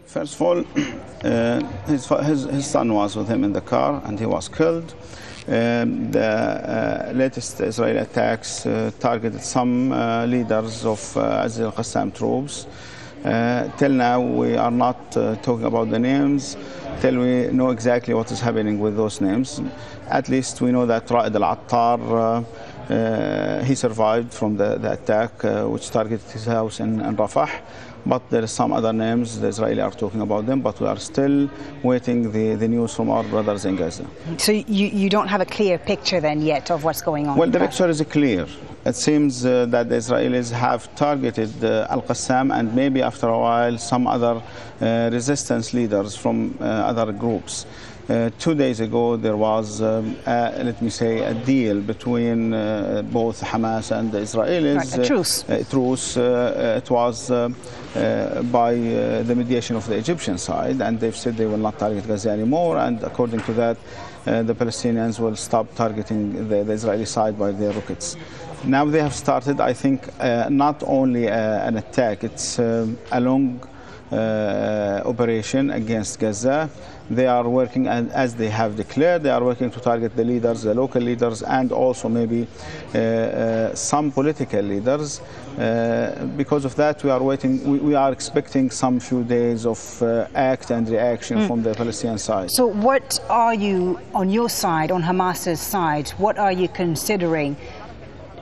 First of all, his son was with him in the car and he was killed. The latest Israeli attacks targeted some leaders of al-Qassam troops. Till now, we are not talking about the names till we know exactly what is happening with those names. At least we know that Ra'id al-Attar, he survived from the attack which targeted his house in Rafah. But there are some other names, the Israelis are talking about them, but we are still waiting the news from our brothers in Gaza. So you don't have a clear picture then yet of what's going on? Well, the picture is clear. It seems that the Israelis have targeted al-Qassam and maybe after a while some other resistance leaders from other groups. 2 days ago, there was, let me say, a deal between both Hamas and the Israelis. Right, a truce. Truce. It was by the mediation of the Egyptian side, and they've said they will not target Gaza anymore, and according to that, the Palestinians will stop targeting the Israeli side by their rockets. Now they have started, I think, not only an attack, it's a long operation against Gaza. They are working, and as they have declared, they are working to target the leaders, the local leaders, and also maybe some political leaders. Because of that, we are waiting. We are expecting some few days of act and reaction from the Palestinian side. So, what are you on your side, on Hamas's side? What are you considering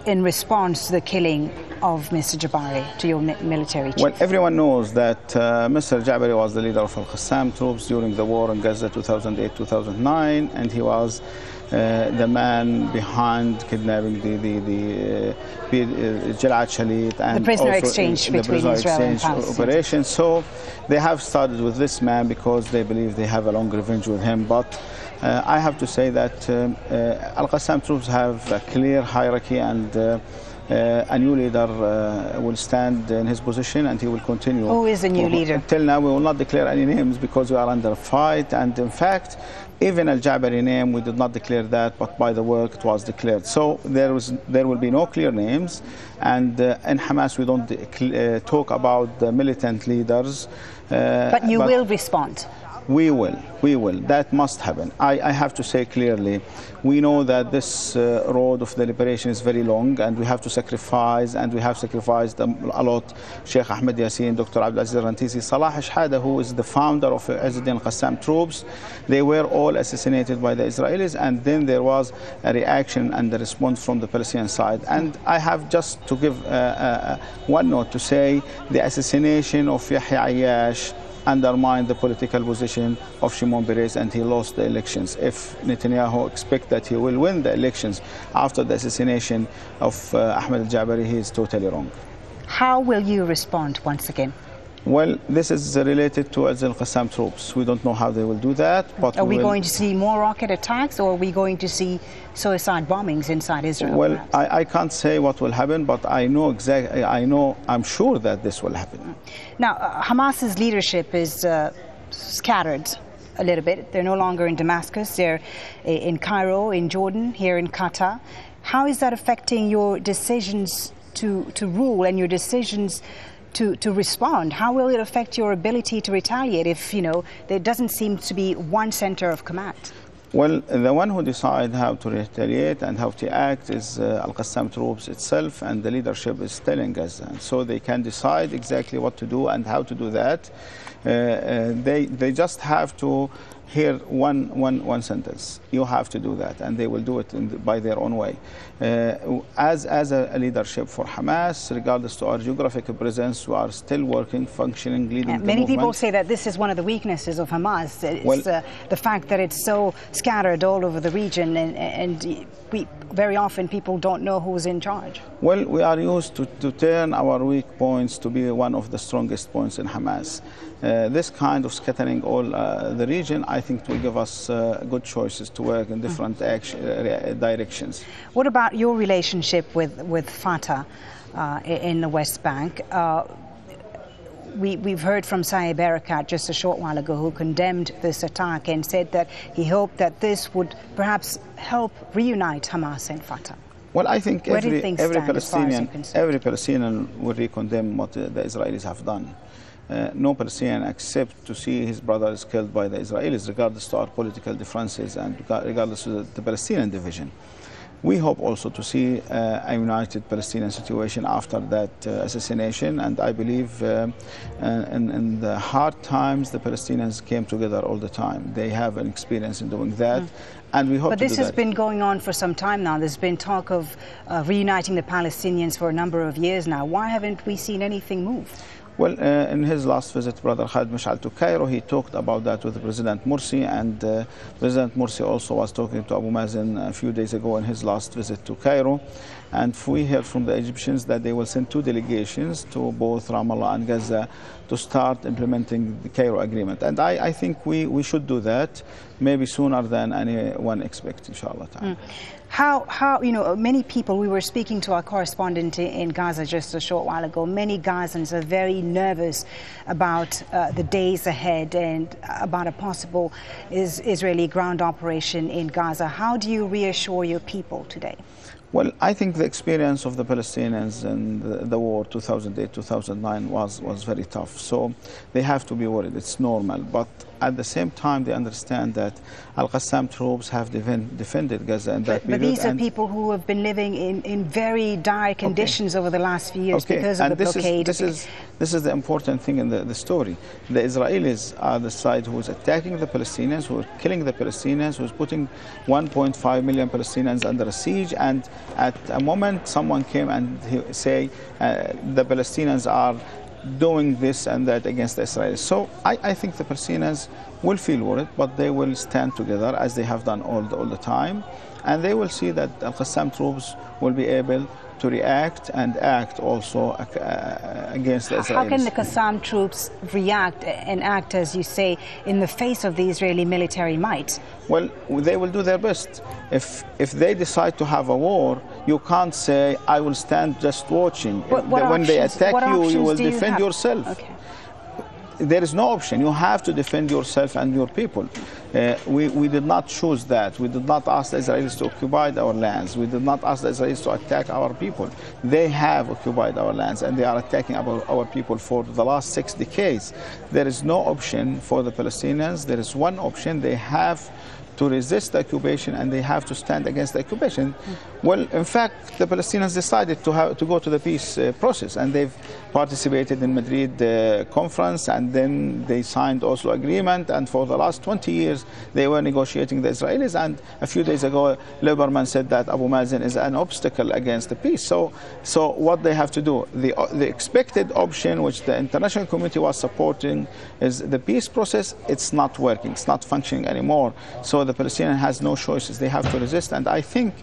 in response to the killing of Mr. Jabari, to your military chief? Well, everyone knows that Mr. Jabari was the leader of al-Qassam troops during the war in Gaza 2008-2009, and he was the man behind kidnapping the Gilad Shalit and the prisoner exchange between Israel and Palestine operation. So they have started with this man because they believe they have a long revenge with him. But I have to say that al-Qassam troops have a clear hierarchy, and a new leader will stand in his position and he will continue. Who is the new leader? Till now, we will not declare any names because we are under fight. And in fact, even al-Jabari name, we did not declare that, but by the work it was declared. So there will be no clear names. And in Hamas, we don't talk about the militant leaders. But you will respond? We will. That must happen. I have to say clearly, we know that this road of the liberation is very long, and we have to sacrifice, and we have sacrificed a lot. Sheikh Ahmed Yassin, Dr. Abdulaziz Rantisi, Salah Shahada, who is the founder of Izzuddin al-Qassam troops, they were all assassinated by the Israelis, and then there was a reaction and a response from the Palestinian side. And I have just to give one note to say the assassination of Yahya Ayyash undermined the political position of Shimon Peres, and he lost the elections. If Netanyahu expects that he will win the elections after the assassination of Ahmed Jabari, he is totally wrong. How will you respond once again? Well, this is related to al-Qassam troops. We don't know how they will do that. But are we going to see more rocket attacks, or are we going to see suicide bombings inside Israel? Well, I can't say what will happen, but I know exactly. I'm sure that this will happen. Now, Hamas's leadership is scattered a little bit. They're no longer in Damascus. They're in Cairo, in Jordan, here in Qatar. How is that affecting your decisions to rule and your decisions to respond? How will it affect your ability to retaliate if, there doesn't seem to be one center of command? Well, the one who decides how to retaliate and how to act is al-Qassam troops itself, and the leadership is still in Gaza. So they can decide exactly what to do and how to do that. They just have to hear one sentence. You have to do that, and they will do it by their own way. As a leadership for Hamas, regardless to our geographic presence, we are still working, functioning, leading the many movement. people say that this is one of the weaknesses of Hamas. It's the fact that it's so scattered all over the region, and very often people don't know who's in charge. Well, we are used to turn our weak points to be one of the strongest points in Hamas. This kind of scattering all the region, I think, will give us good choices to work in different directions. What about your relationship with Fatah in the West Bank? We've heard from Saeb Erekat just a short while ago, who condemned this attack and said that he hoped that this would perhaps help reunite Hamas and Fatah. Well, I think every Palestinian will condemn what the Israelis have done. no Palestinian accept to see his brothers killed by the Israelis, regardless to our political differences and regardless to the Palestinian division. We hope also to see a united Palestinian situation after that assassination, and I believe in the hard times the Palestinians came together all the time. They have an experience in doing that, and we hope to do that. But this has been going on for some time now. There's been talk of reuniting the Palestinians for a number of years now. Why haven't we seen anything move? Well, in his last visit, Brother Khalid Mash'al, to Cairo, he talked about that with President Morsi, and President Morsi also was talking to Abu Mazen a few days ago in his last visit to Cairo. And we heard from the Egyptians that they will send 2 delegations to both Ramallah and Gaza to start implementing the Cairo agreement. And I think we should do that, maybe sooner than anyone expects, inshallah. How, you know, many people, we were speaking to our correspondent in Gaza just a short while ago, many Gazans are very nervous about the days ahead and about a possible Israeli ground operation in Gaza. How do you reassure your people today? Well, I think the experience of the Palestinians in the war 2008-2009 was very tough. So they have to be worried. It's normal. But at the same time, they understand that al-Qassam troops have defended Gaza in that period. But these are people who have been living in very dire conditions over the last few years because of the blockade. This is the important thing in the story. The Israelis are the side who is attacking the Palestinians, who are killing the Palestinians, who is putting 1.5 million Palestinians under a siege. And at a moment, someone came and say the Palestinians are doing this and that against the Israelis. So I think the Palestinians will feel worried, but they will stand together as they have done all the time, and they will see that al-Qassam troops will be able to react and act also against the Israelis. How can the Qassam troops react and act, as you say, in the face of the Israeli military might? Well, they will do their best. If they decide to have a war, you can't say, I will stand just watching. When they attack you, you will defend yourself. Okay. There is no option. You have to defend yourself and your people. We did not choose that. We did not ask the Israelis to occupy our lands. We did not ask the Israelis to attack our people. They have occupied our lands, and they are attacking our people for the last 6 decades. There is no option for the Palestinians. There is one option. They have to resist the occupation, and they have to stand against the occupation. Well, in fact, the Palestinians decided to go to the peace process, and they've participated in Madrid conference, and then they signed Oslo agreement, and for the last 20 years they were negotiating the Israelis, and a few days ago Lieberman said that Abu Mazen is an obstacle against the peace. So what they have to do, the expected option which the international community was supporting is the peace process. It's not working, it's not functioning anymore. So the Palestinian has no choices. They have to resist, and I think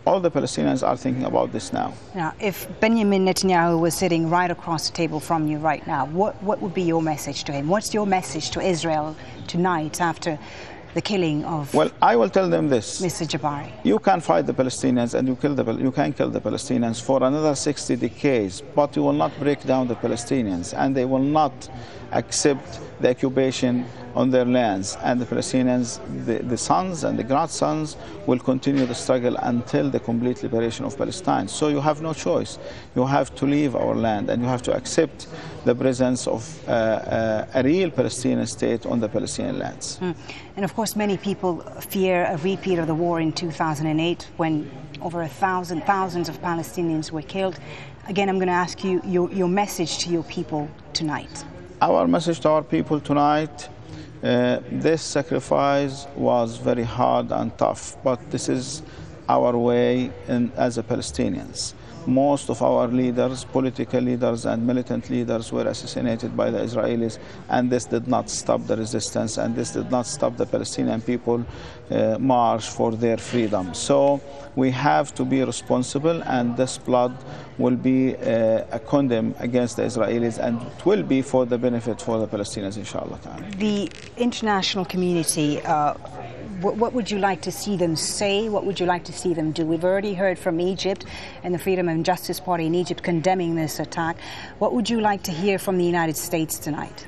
all the Palestinians are thinking about this now. Now, if Benjamin Netanyahu was sitting right across the table from you right now, what would be your message to him? What's your message to Israel tonight after the killing of... Well, I will tell them this. Mr. Jabari. You can fight the Palestinians and you can kill the Palestinians for another 60 decades, but you will not break down the Palestinians, and they will not accept the occupation on their lands. And the Palestinians, the sons and the grandsons, will continue the struggle until the complete liberation of Palestine. So you have no choice. You have to leave our land, and you have to accept the presence of a real Palestinian state on the Palestinian lands. And of course, many people fear a repeat of the war in 2008 when over thousands of Palestinians were killed. Again, I'm going to ask you your message to your people tonight. Our message to our people tonight, this sacrifice was very hard and tough, but this is our way as a Palestinians. Most of our leaders, political leaders and militant leaders, were assassinated by the Israelis, and this did not stop the resistance, and this did not stop the Palestinian people march for their freedom. So we have to be responsible, and this blood will be a condemn against the Israelis, and it will be for the benefit for the Palestinians, inshallah. The international community, what would you like to see them say? What would you like to see them do? We've already heard from Egypt and the Freedom and Justice Party in Egypt condemning this attack. What would you like to hear from the United States tonight?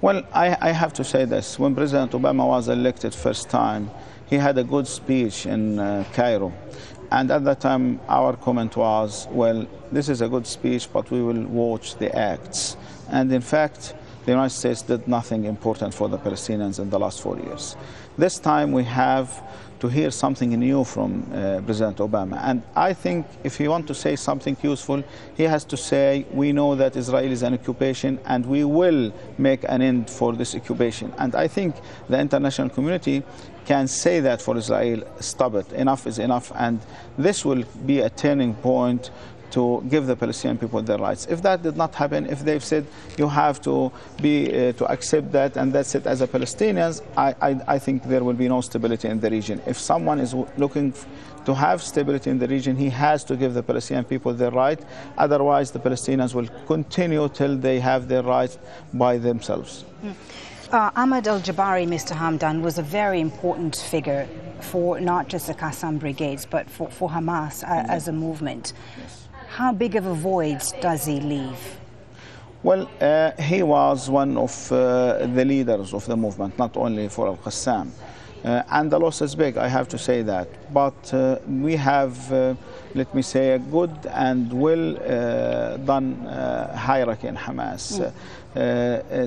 Well, I have to say this. When President Obama was elected first time, he had a good speech in Cairo. And at that time, our comment was, well, this is a good speech, but we will watch the acts. And in fact, the United States did nothing important for the Palestinians in the last 4 years. This time we have to hear something new from President Obama. And I think if he wants to say something useful, he has to say, we know that Israel is an occupation and we will make an end for this occupation. And I think the international community can say that for Israel, stop it, enough is enough. And this will be a turning point to give the Palestinian people their rights. If that did not happen, if they've said you have to to accept that and that's it as a Palestinians, I think there will be no stability in the region. If someone is looking to have stability in the region, he has to give the Palestinian people their right. Otherwise, the Palestinians will continue till they have their rights by themselves. Ahmed Jabari, Mr. Hamdan, was a very important figure for not just the Qassam brigades, but for Hamas as a movement. Yes. How big of a void does he leave? Well, he was one of the leaders of the movement, not only for al-Qassam. And the loss is big, I have to say that. But we have, let me say, a good and well done hierarchy in Hamas.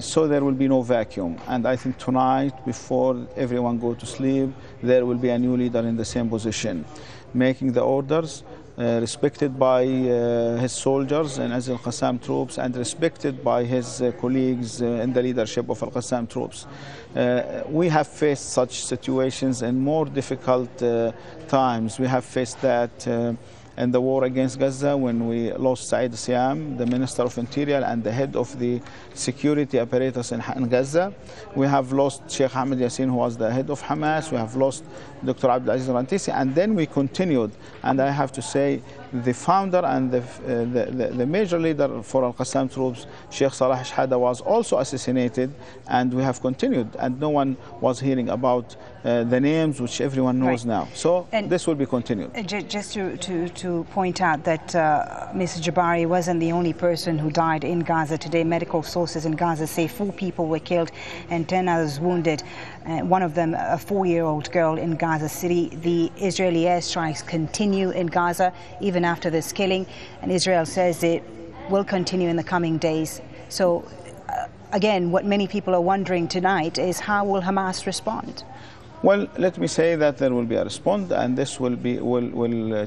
So there will be no vacuum. And I think tonight, before everyone go to sleep, there will be a new leader in the same position, making the orders, respected by his soldiers and as al-Qassam troops, and respected by his colleagues in the leadership of al-Qassam troops. We have faced such situations in more difficult times. We have faced that in the war against Gaza when we lost Saeed Siam, the Minister of Interior and the head of the security apparatus in Gaza. We have lost Sheikh Ahmed Yassin, who was the head of Hamas. We have lost Dr. Abdulaziz Rantisi, and then we continued. And I have to say, the founder and the major leader for al-Qassam troops, Sheikh Salah Shahada, was also assassinated, and we have continued, and no one was hearing about the names which everyone knows now. So and this will be continued. Just to point out that Mr. Jabari wasn't the only person who died in Gaza today. Medical sources in Gaza say 4 people were killed and 10 others wounded. One of them, a 4-year-old girl in Gaza City. The Israeli airstrikes continue in Gaza even after this killing, and Israel says it will continue in the coming days. So again, what many people are wondering tonight is how will Hamas respond? Well, let me say that there will be a response, and this will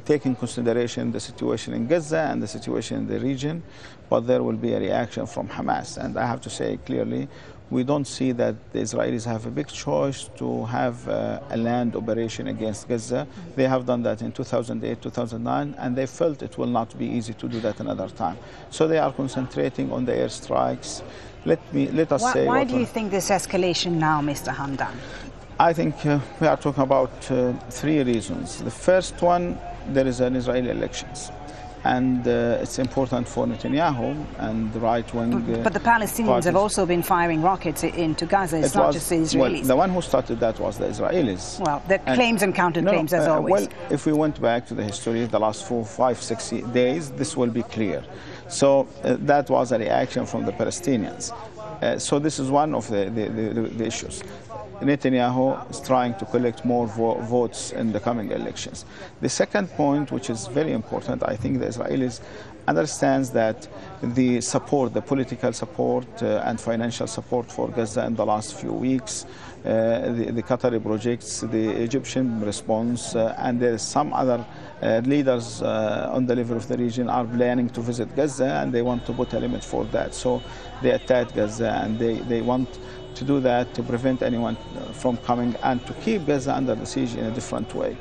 take in consideration the situation in Gaza and the situation in the region, but there will be a reaction from Hamas. And I have to say clearly, we don't see that the Israelis have a big choice to have a land operation against Gaza. They have done that in 2008, 2009, and they felt it will not be easy to do that another time. So they are concentrating on the airstrikes. Let us say. Why do you think this escalation now, Mr. Hamdan? I think we are talking about 3 reasons. The first one, there is an Israeli elections. And it's important for Netanyahu and the right-wing But the Palestinians parties have also been firing rockets into Gaza. It's not just the Israelis. Well, the one who started that was the Israelis. Well, the claims and counterclaims, as always. Well, if we went back to the history of the last 4, 5, 6 days, this will be clear. So that was a reaction from the Palestinians. So this is one of the issues. Netanyahu is trying to collect more votes in the coming elections. The second point, which is very important, I think the Israelis understands that the support, the political support and financial support for Gaza in the last few weeks, the Qatari projects, the Egyptian response, and there is some other leaders on the level of the region are planning to visit Gaza, and they want to put a limit for that. So they attacked Gaza, and they want to do that to prevent anyone from coming and to keep Gaza under the siege in a different way.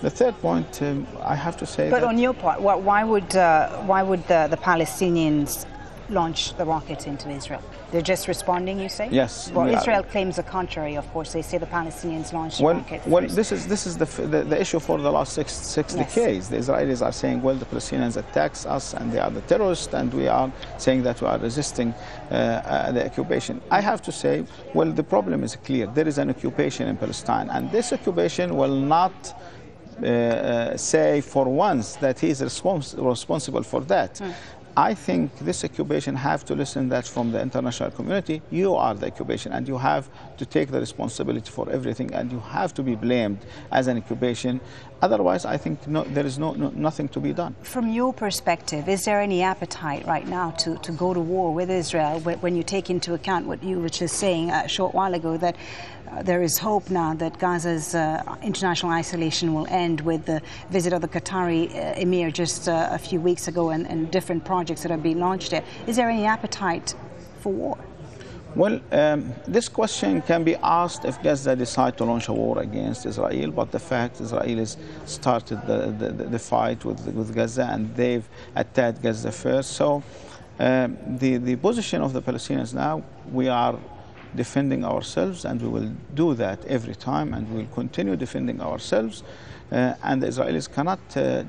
The third point, I have to say. But on your part, why would the Palestinians launch the rockets into Israel? They're just responding, you say? Yes. Well, Israel claims the contrary, of course. They say the Palestinians launched the rockets. Well, this is the issue for the last six decades. The Israelis are saying, well, the Palestinians attacks us and they are the terrorists, and we are saying that we are resisting the occupation. I have to say, well, the problem is clear. There is an occupation in Palestine, and this occupation will not say for once that he is responsible for that. I think this occupation have to listen that from the international community. You are the occupation, and you have to take the responsibility for everything, and you have to be blamed as an occupation. Otherwise, I think there is nothing to be done. From your perspective, is there any appetite right now to go to war with Israel when you take into account what you were just saying a short while ago, that there is hope now that Gaza's international isolation will end with the visit of the Qatari Emir just a few weeks ago and different projects that are being launched there? Is there any appetite for war? Well, this question can be asked if Gaza decide to launch a war against Israel, but the fact Israel has started the fight with Gaza, and they've attacked Gaza first. So the position of the Palestinians now, we are defending ourselves, and we will do that every time, and we will continue defending ourselves. And the Israelis cannot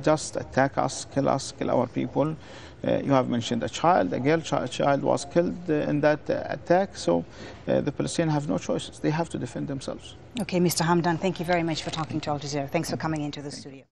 just attack us, kill our people. You have mentioned a child, a child was killed in that attack. So the Palestinians have no choices. They have to defend themselves. Okay, Mr. Hamdan, thank you very much for talking to Al Jazeera. Thanks for coming into the studio.